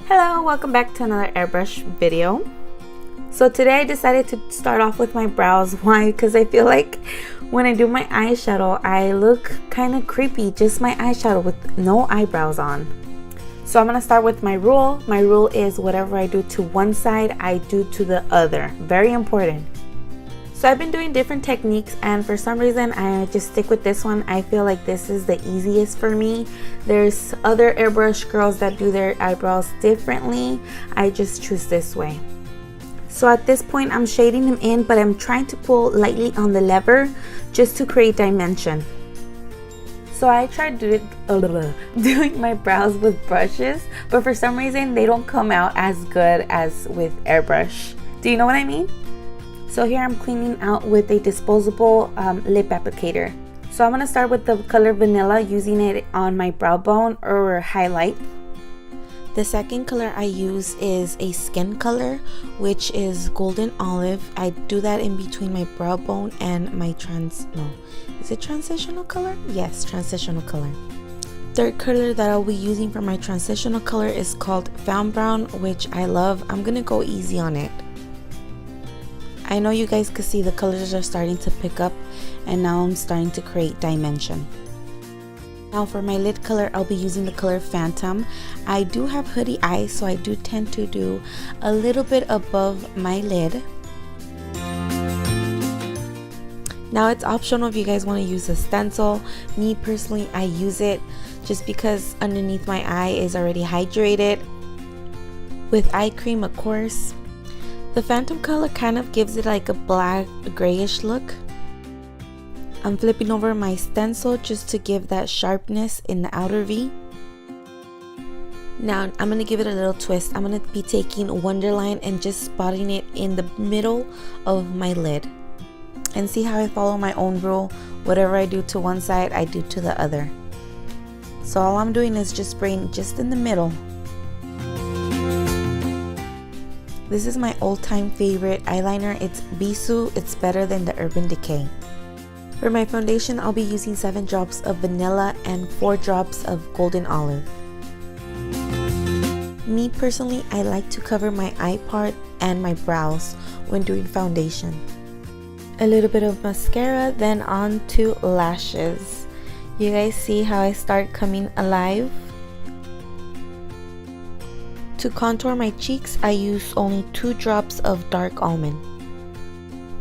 Hello, welcome back to another airbrush video. So today I decided to start off with my brows. Why? Because I feel like when I do my eyeshadow I look kind of creepy, just my eyeshadow with no eyebrows on. So I'm going to start with my rule. My rule is whatever I do to one side I do to the other. Very important. So I've been doing different techniques and for some reason I just stick with this one. I feel like this is the easiest for me. There's other airbrush girls that do their eyebrows differently. I just choose this way. So at this point I'm shading them in, but I'm trying to pull lightly on the lever just to create dimension. So I tried doing my brows with brushes, but for some reason they don't come out as good as with airbrush. Do you know what I mean? So here I'm cleaning out with a disposable lip applicator. So I'm going to start with the color Vanilla, using it on my brow bone or highlight. The second color I use is a skin color, which is golden olive. I do that in between my brow bone and my is it transitional color? Yes, transitional color. Third color that I'll be using for my transitional color is called Found Brown, which I love. I'm going to go easy on it. I know you guys can see the colors are starting to pick up, and now I'm starting to create dimension. Now for my lid color, I'll be using the color Phantom. I do have hoodie eyes, so I do tend to do a little bit above my lid. Now it's optional if you guys want to use a stencil. Me personally, I use it just because underneath my eye is already hydrated with eye cream, of course. The Phantom color kind of gives it like a black grayish look. I'm flipping over my stencil just to give that sharpness in the outer V. Now I'm going to give it a little twist. I'm going to be taking Wonderline and just spotting it in the middle of my lid. And see how I follow my own rule. Whatever I do to one side, I do to the other. So all I'm doing is just spraying just in the middle. This is my all-time favorite eyeliner. It's Bisou. It's better than the Urban Decay. For my foundation, I'll be using 7 drops of Vanilla and 4 drops of Golden Olive. Me personally, I like to cover my eye part and my brows when doing foundation. A little bit of mascara, then on to lashes. You guys see how I start coming alive? To contour my cheeks, I use only 2 drops of dark almond.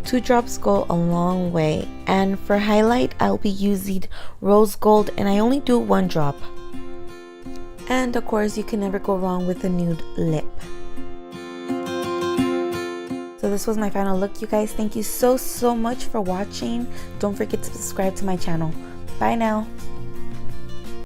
2 drops go a long way. And for highlight, I'll be using rose gold, and I only do 1 drop. And of course, you can never go wrong with a nude lip. So this was my final look, you guys. Thank you so much for watching. Don't forget to subscribe to my channel. Bye now.